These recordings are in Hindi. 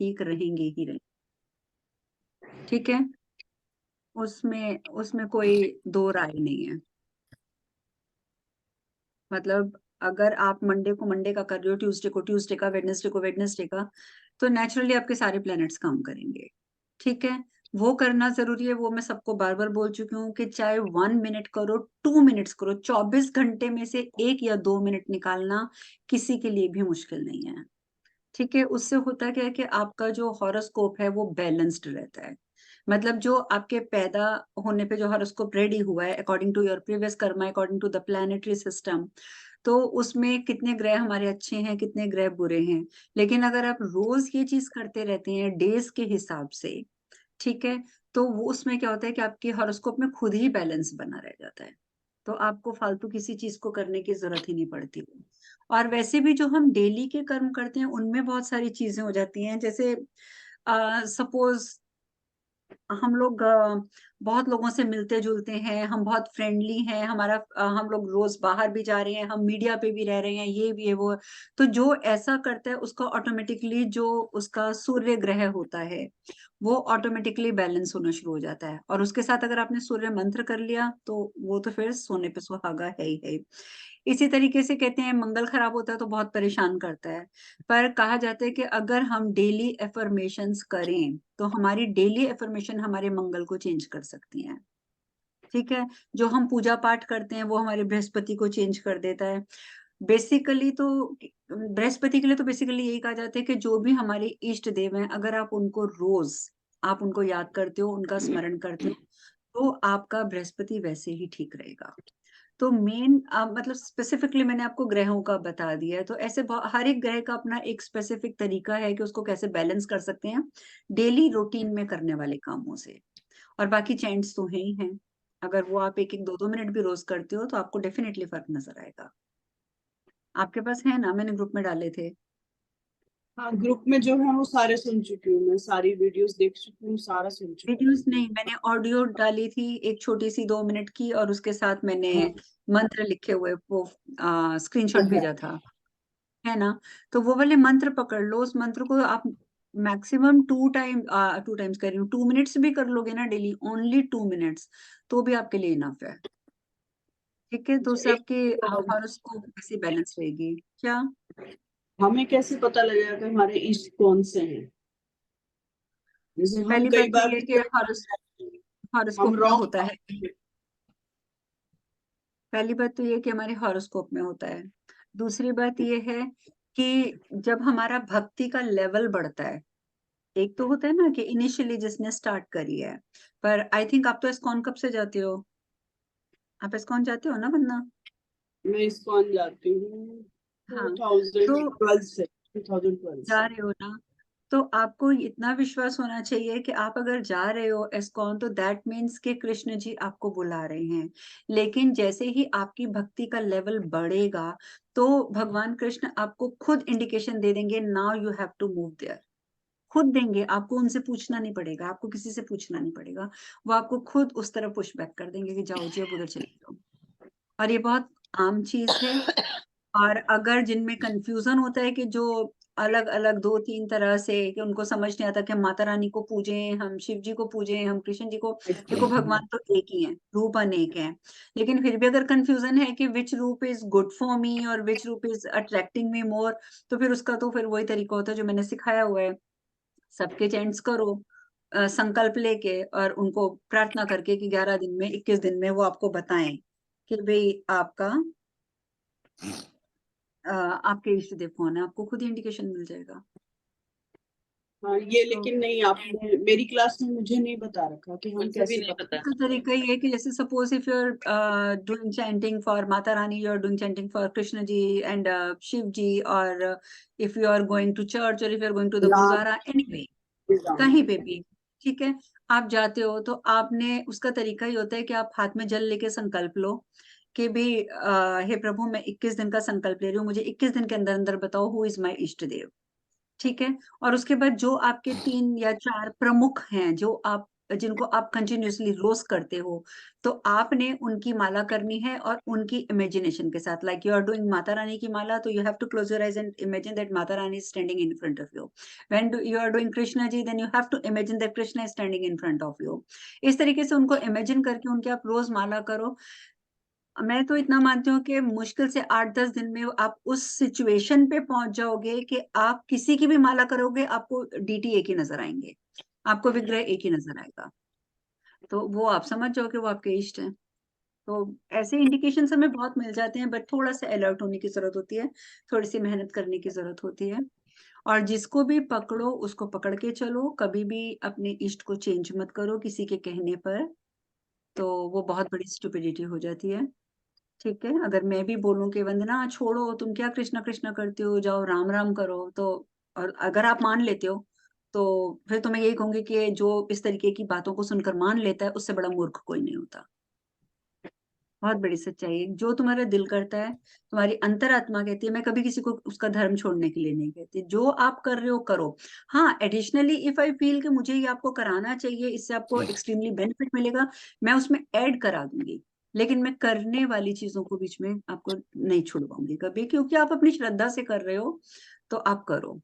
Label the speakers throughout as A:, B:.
A: ठीक रहेंगे ही रहेंगे। ठीक है, उसमें उसमें कोई दो राय नहीं है। मतलब अगर आप मंडे को मंडे का कर रहे हो, ट्यूसडे को ट्यूसडे का, वेडनेसडे को वेडनेसडे का, तो नेचुरली आपके सारे प्लैनेट्स काम करेंगे। ठीक है, वो करना जरूरी है। वो मैं सबको बार बार बोल चुकी हूँ कि चाहे 1 मिनट करो, 2 मिनट्स करो, 24 घंटे में से 1 या 2 मिनट निकालना किसी के लिए भी मुश्किल नहीं है। ठीक है, उससे होता क्या है कि आपका जो हॉरोस्कोप है वो बैलेंस्ड रहता है। मतलब जो आपके पैदा होने पे जो हॉरोस्कोप रेडी हुआ है according to your previous karma, according to the planetary system, तो उसमें कितने ग्रह हमारे अच्छे हैं, कितने ग्रह बुरे हैं। लेकिन अगर आप रोज ये चीज करते रहते हैं डेज के हिसाब से, ठीक है, तो वो उसमें क्या होता है कि आपके हॉरोस्कोप में खुद ही बैलेंस बना रह जाता है। तो आपको फालतू किसी चीज को करने की जरूरत ही नहीं पड़ती। और वैसे भी जो हम डेली के कर्म करते हैं उनमें बहुत सारी चीजें हो जाती हैं। जैसे सपोज हम लोग बहुत लोगों से मिलते जुलते हैं, हम बहुत फ्रेंडली हैं, हमारा हम लोग रोज बाहर भी जा रहे हैं, हम मीडिया पे भी रह रहे हैं, ये भी है वो है। तो जो ऐसा करता है उसका ऑटोमेटिकली जो उसका सूर्य ग्रह होता है वो ऑटोमेटिकली बैलेंस होना शुरू हो जाता है। और उसके साथ अगर आपने सूर्य मंत्र कर लिया तो वो तो फिर सोने पे सुहागा है ही है। इसी तरीके से कहते हैं मंगल खराब होता है तो बहुत परेशान करता है। पर कहा जाता है कि अगर हम डेली एफर्मेशंस करें तो हमारी डेली एफर्मेशन हमारे मंगल को चेंज कर सकती हैं। ठीक है, जो हम पूजा पाठ करते हैं वो हमारे बृहस्पति को चेंज कर देता है। बेसिकली तो बृहस्पति के लिए तो बेसिकली यही कहा जाता है कि जो भी हमारे इष्ट देव हैं, अगर आप उनको रोज आप उनको याद करते हो, उनका स्मरण करते हो, तो आपका बृहस्पति वैसे ही ठीक रहेगा। तो मेन मतलब स्पेसिफिकली मैंने आपको ग्रहों का बता दिया है। तो ऐसे हर एक ग्रह का अपना एक स्पेसिफिक तरीका है कि उसको कैसे बैलेंस कर सकते हैं डेली रूटीन में करने वाले कामों से। और बाकी चैंट्स तो हैं ही हैं। अगर वो आप एक एक दो दो मिनट भी रोज करते हो तो आपको डेफिनेटली फर्क नजर आएगा। आपके पास है ना, मैंने ग्रुप में डाले थे।
B: हाँ, ग्रुप में जो है वो सारे सुन चुकी हूँ, मैं सारी वीडियोस देख चुकी हूँ, सारा सुन चुकी
A: वीडियोस नहीं, मैंने ऑडियो डाली थी एक छोटी सी 2 मिनट की, और उसके साथ मैंने
B: हूँ। हाँ।
A: मंत्र लिखे हुए वो स्क्रीनशॉट
B: अच्छा।
A: भेजा था। है ना, तो वो वाले मंत्र पकड़ लो। उस मंत्र को आप मैक्सिमम टू टाइम्स कर रही हूँ, 2 मिनट्स भी कर लोगे ना डेली, ओनली 2 मिनट्स, तो भी आपके लिए इनफ है। ठीक है, तो
B: अच्छा,
A: उससे
B: एक
A: आपके हॉरोस्कोप ऐसे बैलेंस रहेगी क्या।
B: हमें कैसे पता लगेगा कि हमारे इष्ट कौन से हैं? जैसे हम
A: पहली
B: कई
A: बात तो
B: बार
A: ये है कि
B: हम
A: हॉरोस्कोप में
B: रॉन्ग।
A: होता है। पहली बात तो ये है कि हमारे हॉरोस्कोप में होता है। दूसरी बात ये है कि जब हमारा भक्ति का लेवल बढ़ता है, एक तो होता है ना कि इनिशियली जिसने स्टार्ट करी है। पर आई थिंक आप तो इस्कॉन कब से जाते हो, आप इस्कॉन जाते हो ना वरना।
B: मैं इस्कॉन जाती हूँ
A: हाँ, तो
B: 2012 से, 2012
A: जा
B: से।
A: रहे हो ना, तो आपको इतना विश्वास होना चाहिए कि आप अगर जा रहे हो इस्कॉन तो दैट मीन्स कि कृष्ण जी आपको बुला रहे हैं। लेकिन जैसे ही आपकी भक्ति का लेवल बढ़ेगा तो भगवान कृष्ण आपको खुद इंडिकेशन दे देंगे, now you have to move there. खुद देंगे आपको, उनसे पूछना नहीं पड़ेगा, आपको किसी से पूछना नहीं पड़ेगा। वो आपको खुद उस तरफ पुश बैक कर देंगे कि जाओ जी अब उधर चले जाओ। और ये बहुत आम चीज है। और अगर जिनमें कंफ्यूजन होता है कि जो अलग अलग दो तीन तरह से, कि उनको समझ नहीं आता कि हम माता रानी को पूजें, हम शिव जी को पूजें, हम कृष्ण जी को, देखो भगवान तो एक ही है, रूप अनेक है। लेकिन फिर भी अगर कंफ्यूजन है कि विच रूप इज गुड फॉर मी और विच रूप इज अट्रैक्टिंग मी मोर, तो फिर उसका तो फिर वही तरीका होता है जो मैंने सिखाया हुआ है। सबके चेंट्स करो, संकल्प लेके और उनको प्रार्थना करके कि 11 दिन में 21 दिन में वो आपको बताएं कि भाई आपका आपके इष्ट देव कौन है, आपको खुद ही इंडिकेशन मिल जाएगा।
B: हाँ, ये
A: तो
B: लेकिन नहीं, आपने मेरी क्लास में मुझे नहीं बता रखा कि हम
C: मुझे भी
B: कैसे
C: नहीं
B: पता।
C: पता।
A: इसका तरीका ये है कि जैसे suppose if you are doing chanting for Mata Rani, you are doing chanting for Krishna ji and Shiv ji, और if you are going to church और if you are going to the
B: Ram
A: gurudwara, anyway
B: Ram.
A: कहीं पे भी, ठीक है, आप जाते हो तो आपने उसका तरीका ही होता है कि आप हाथ में जल लेके संकल्प लो कि भी हे प्रभु मैं 21 दिन का संकल्प ले रही हूँ, मुझे 21 दिन के अंदर अंदर बताओ हु इज माई इष्ट देव। ठीक है, और उसके बाद जो आपके 3 या 4 प्रमुख हैं जो आप जिनको आप कंटिन्यूअसली रोज करते हो, तो आपने उनकी माला करनी है और उनकी इमेजिनेशन के साथ, like you are doing Mata Rani की माला, तो you have to close your eyes and imagine that Mata Rani is standing in front of you. When you are doing Krishna ji, then you have to imagine that Krishna is standing in front of you. इस तरीके से उनको इमेजिन करके उनके आप रोज माला करो। मैं तो इतना मानती हूँ कि मुश्किल से 8-10 दिन में आप उस सिचुएशन पे पहुंच जाओगे कि आप किसी की भी माला करोगे, आपको डीटी एक ही नजर आएंगे, आपको विग्रह एक ही नजर आएगा। तो वो आप समझ जाओगे वो आपके इष्ट हैं। तो ऐसे इंडिकेशन हमें बहुत मिल जाते हैं, बट थोड़ा सा अलर्ट होने की जरूरत होती है, थोड़ी सी मेहनत करने की जरूरत होती है। और जिसको भी पकड़ो उसको पकड़ के चलो, कभी भी अपने इष्ट को चेंज मत करो किसी के कहने पर, तो वो बहुत बड़ी स्टुपिडिटी हो जाती है। ठीक है, अगर मैं भी बोलूं कि वंदना छोड़ो, तुम क्या कृष्णा कृष्णा करती हो, जाओ राम राम करो, तो और अगर आप मान लेते हो, तो फिर तो मैं यही कहूंगी कि जो इस तरीके की बातों को सुनकर मान लेता है उससे बड़ा मूर्ख कोई नहीं होता। बहुत बड़ी सच्चाई है, जो तुम्हारा दिल करता है, तुम्हारी अंतरात्मा कहती है। मैं कभी किसी को उसका धर्म छोड़ने के लिए नहीं कहती, जो आप कर रहे हो करो। हाँ, एडिशनली इफ आई फील कि मुझे ये आपको कराना चाहिए, इससे आपको एक्सट्रीमली बेनिफिट मिलेगा, मैं उसमें ऐड करा दूंगी। लेकिन मैं करने वाली चीजों को बीच में आपको नहीं छुड़वाऊंगी कभी, क्योंकि आप अपनी श्रद्धा से कर रहे हो, तो आप करो।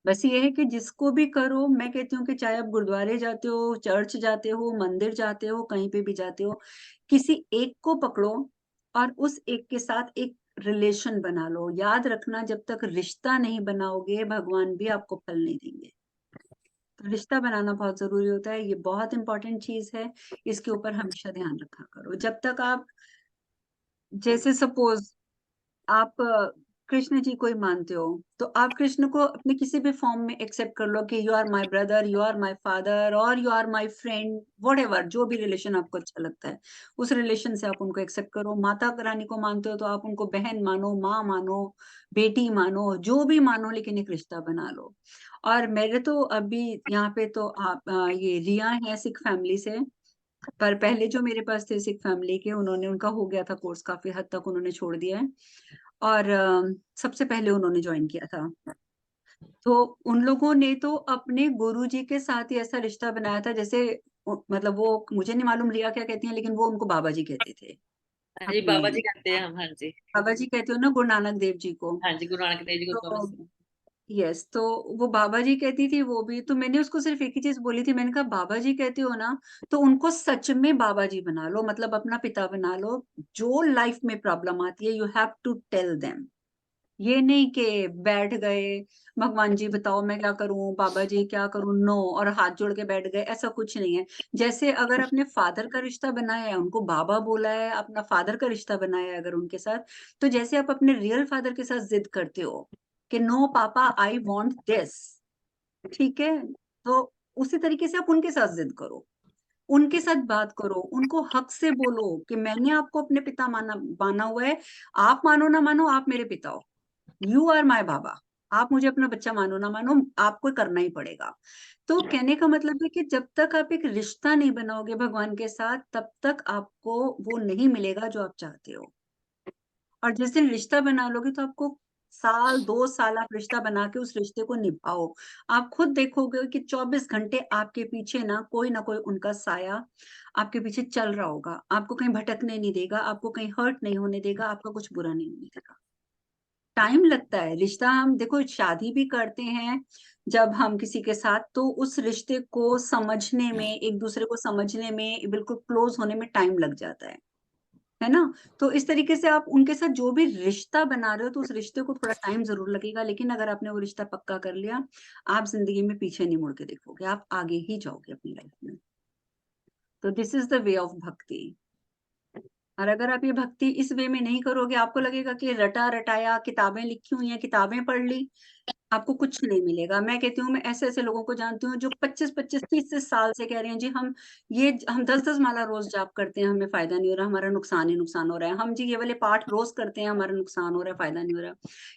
A: बस ये है कि जिसको भी करो, मैं कहती हूँ कि चाहे आप गुरुद्वारे जाते हो, चर्च जाते हो, मंदिर जाते हो, कहीं पे भी जाते हो, किसी एक को पकड़ो और उस एक के साथ एक रिलेशन बना लो। याद रखना, जब तक रिश्ता नहीं बनाओगे भगवान भी आपको फल नहीं देंगे। तो रिश्ता बनाना बहुत जरूरी होता है, ये बहुत इंपॉर्टेंट चीज है। इसके ऊपर हमेशा ध्यान रखा करो। जब तक आप, जैसे सपोज आप कृष्ण जी को ही मानते हो, तो आप कृष्ण को अपने किसी भी फॉर्म में एक्सेप्ट कर लो कि you are my brother, you are my father, और you are my friend, whatever, जो भी रिलेशन आपको अच्छा लगता है उस रिलेशन से आप उनको एक्सेप्ट करो। माता रानी को मानते हो तो आप उनको बहन मानो, माँ मानो, बेटी मानो, जो भी मानो, लेकिन एक रिश्ता बना लो। और मेरे तो अभी यहाँ पे तो आप ये रिया है सिख फैमिली से, पर पहले जो मेरे पास थे सिख फैमिली के, उन्होंने, उनका हो गया था कोर्स, काफी हद तक उन्होंने छोड़ दिया है। और सबसे पहले उन्होंने ज्वाइन किया था। तो उन लोगों ने तो अपने गुरु जी के साथ ही ऐसा रिश्ता बनाया था, जैसे मतलब वो, मुझे नहीं मालूम रिया क्या कहती हैं, लेकिन वो उनको बाबा जी कहते थे
C: हाँ जी,
A: अपने।
C: बाबा जी कहते हैं हम। हाँ जी।
A: बाबा जी कहते हो ना गुरु नानक देव जी को।
C: हाँ जी, गुरु नानक देव जी को
A: तो
C: नमस्ते।
A: यस, तो वो बाबा जी कहती थी वो भी। तो मैंने उसको सिर्फ एक ही चीज बोली थी, मैंने कहा बाबा जी कहते हो ना, तो उनको सच में बाबा जी बना लो, मतलब अपना पिता बना लो। जो लाइफ में प्रॉब्लम आती है, you have to tell them. ये नहीं कि बैठ गए, भगवान जी बताओ मैं क्या करूं, बाबा जी क्या करूं, नो, और हाथ जोड़ के बैठ गए, ऐसा कुछ नहीं है। जैसे अगर अपने फादर का रिश्ता बनाया है, उनको बाबा बोला है, अपना फादर का रिश्ता बनाया है अगर उनके साथ, तो जैसे आप अपने रियल फादर के साथ जिद करते हो कि नो पापा आई वांट दिस, ठीक है, तो उसी तरीके से आप उनके साथ जिद करो, उनके साथ बात करो, उनको हक से बोलो कि मैंने आपको अपने पिता माना माना हुआ है, आप मानो ना मानो, आप मेरे पिता हो, यू आर माई बाबा। आप मुझे अपना बच्चा मानो ना मानो, आपको करना ही पड़ेगा। तो कहने का मतलब है कि जब तक आप एक रिश्ता नहीं बनाओगे भगवान के साथ, तब तक आपको वो नहीं मिलेगा जो आप चाहते हो। और जिस दिन रिश्ता बना लोगे, तो आपको 1-2 साल आप रिश्ता बना के उस रिश्ते को निभाओ। आप खुद देखोगे कि 24 घंटे आपके पीछे ना कोई उनका साया आपके पीछे चल रहा होगा, आपको कहीं भटकने नहीं देगा, आपको कहीं हर्ट नहीं होने देगा, आपका कुछ बुरा नहीं होने देगा। टाइम लगता है रिश्ता, हम देखो शादी भी करते हैं जब हम किसी के साथ, तो उस रिश्ते को समझने में, एक दूसरे को समझने में, बिल्कुल क्लोज होने में टाइम लग जाता है ना। तो इस तरीके से आप उनके साथ जो भी रिश्ता बना रहे हो, तो उस रिश्ते को थोड़ा टाइम जरूर लगेगा, लेकिन अगर आपने वो रिश्ता पक्का कर लिया, आप जिंदगी में पीछे नहीं मुड़ के देखोगे, आप आगे ही जाओगे अपनी लाइफ में। तो this is the way of भक्ति। और अगर आप ये भक्ति इस वे में नहीं करोगे, आपको लगेगा कि रटा रटाया, किताबें लिखी हुई हैं, किताबें पढ़ ली, आपको कुछ नहीं मिलेगा। मैं कहती हूँ, मैं ऐसे ऐसे लोगों को जानती हूँ जो 25-25 30 साल से कह रहे हैं जी हम 10-10 माला रोज जाप करते हैं, हमें फायदा नहीं हो रहा, हमारा नुकसान ही नुकसान हो रहा है। हम जी ये वाले पाठ रोज करते हैं, हमारा नुकसान हो रहा है, फायदा नहीं हो रहा।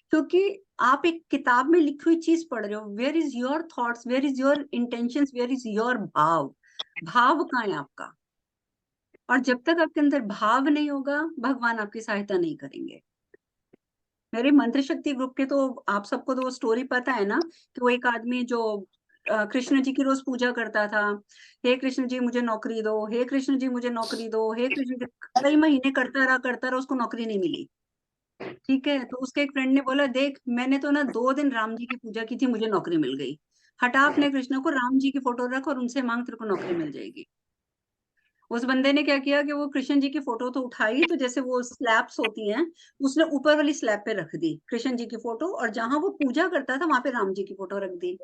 A: क्योंकि आप एक किताब में लिखी हुई चीज पढ़ रहे हो। Where is your thoughts, where is your intentions, where is your bhav, भाव कहाँ है आपका? और जब तक आपके अंदर भाव नहीं होगा, भगवान आपकी सहायता नहीं करेंगे। मेरे मंत्र शक्ति ग्रुप के तो आप सबको तो वो स्टोरी पता है ना, कि वो एक आदमी जो कृष्ण जी की रोज पूजा करता था, हे कृष्ण जी मुझे नौकरी दो, हे कृष्ण जी मुझे नौकरी दो, हे कृष्ण जी। कई महीने करता रहा, उसको नौकरी नहीं मिली। ठीक है, तो उसके एक फ्रेंड ने बोला, देख मैंने तो ना 2 दिन राम जी की पूजा की थी, मुझे नौकरी मिल गई। हटा अपने कृष्ण को, राम जी की फोटो रख और उनसे मांग, तेरे को नौकरी मिल जाएगी। उस बंदे ने क्या किया कि वो कृष्ण जी की फोटो तो उठाई, तो जैसे वो स्लैब्स होती हैं, उसने ऊपर वाली स्लैब पे रख दी कृष्ण जी की फोटो, और जहां वो पूजा करता था वहां पे राम जी की फोटो रख दी।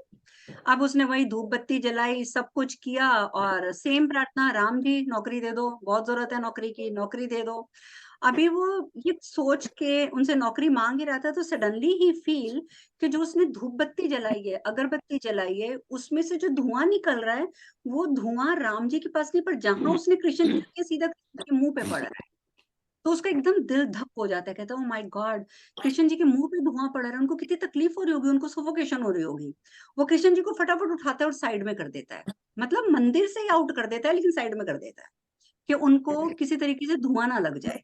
A: अब उसने वही धूप बत्ती जलाई, सब कुछ किया, और सेम प्रार्थना, राम जी नौकरी दे दो, बहुत जरूरत है नौकरी की, नौकरी दे दो। अभी वो ये सोच के उनसे नौकरी मांग ही रहा था, तो सडनली ही फील कि जो उसने धूप बत्ती जलाई है, अगरबत्ती जलाई है, उसमें से जो धुआं निकल रहा है, वो धुआं राम जी के पास नहीं, पर जहां उसने कृष्ण जी रखे सीधा कृष्ण जी के मुंह पे पड़ रहा है। तो उसका एकदम दिल धक हो जाता है, कहता है oh my God, Krishna ji के मुंह पे धुआं पड़ रहा है, उनको कितनी तकलीफ हो रही होगी, उनको सफोकेशन हो रही होगी। वो कृष्ण जी को फटाफट उठाता है और साइड में कर देता है, मतलब मंदिर से ही आउट कर देता है, लेकिन साइड में कर देता है कि उनको किसी तरीके से धुआं ना लग जाए।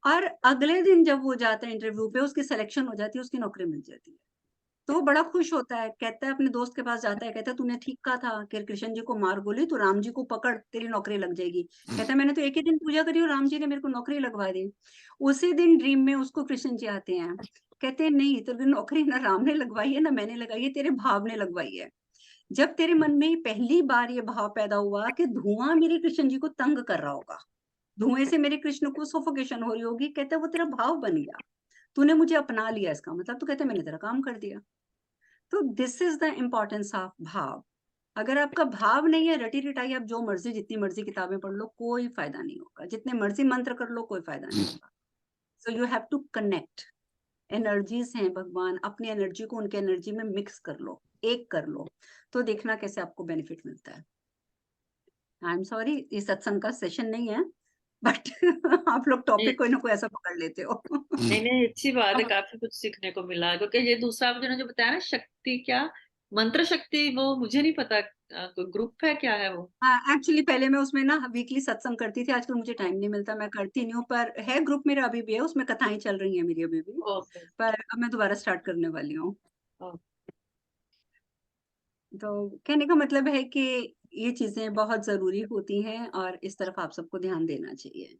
A: और अगले दिन जब वो जाता है इंटरव्यू पे, उसकी सिलेक्शन हो जाती है, उसकी नौकरी मिल जाती है। तो वो बड़ा खुश होता है, कहता है अपने दोस्त के पास जाता है, कहता है तूने ठीक कहा था कि कृष्ण जी को मार गोली, तो राम जी को पकड़, तेरी नौकरी लग जाएगी। कहता है मैंने तो एक ही दिन पूजा करी और राम जी ने मेरे को नौकरी लगवा दी। उसी दिन ड्रीम में उसको कृष्ण जी आते हैं, कहते हैं नहीं, तेरी नौकरी ना राम ने लगवाई है ना मैंने लगाई है, तेरे भाव ने लगवाई है। जब तेरे मन में पहली बार ये भाव पैदा हुआ कि धुआं मेरे कृष्ण जी को तंग कर रहा होगा, धुएं से मेरे कृष्ण को सोफोकेशन हो रही होगी, कहते हैं वो तेरा भाव बन गया, तूने मुझे अपना लिया, इसका मतलब तो कहते हैं मैंने तेरा काम कर दिया। तो this is the importance of भाव। अगर आपका भाव नहीं है, रटी रिटाई आप जो मर्जी जितनी मर्जी किताबें पढ़ लो, कोई फायदा नहीं होगा, जितने मर्जी मंत्र कर लो, कोई फायदा नहीं होगा। So you have to connect. Energies हैं भगवान, अपनी एनर्जी को उनके एनर्जी में मिक्स कर लो, एक कर लो, तो देखना कैसे आपको बेनिफिट मिलता है। आई एम सॉरी, ये सत्संग का सेशन नहीं है, बट आप लोग
C: नहीं
A: टॉपिक कोई ना कोई ऐसा पकड़ लेते हो।
C: नहीं नहीं, अच्छी बात है, काफी कुछ सीखने को मिला, क्योंकि ये दूसरा आपने जो बताया ना, शक्ति क्या, मंत्र शक्ति, वो मुझे नहीं पता, कोई ग्रुप है, क्या है वो?
A: हाँ, एक्चुअली पहले मैं उसमें ना वीकली सत्संग करती थी, आजकल मुझे टाइम नहीं मिलता, मैं करती नहीं हूँ, पर है ग्रुप मेरा अभी भी है, उसमें कथाएं चल रही हैं मेरी अभी भी।
C: ओके।
A: पर अब मैं दोबारा स्टार्ट करने वाली हूँ। तो कहने का मतलब है कि ये चीजें बहुत जरूरी होती हैं, और इस तरफ आप सबको ध्यान देना चाहिए।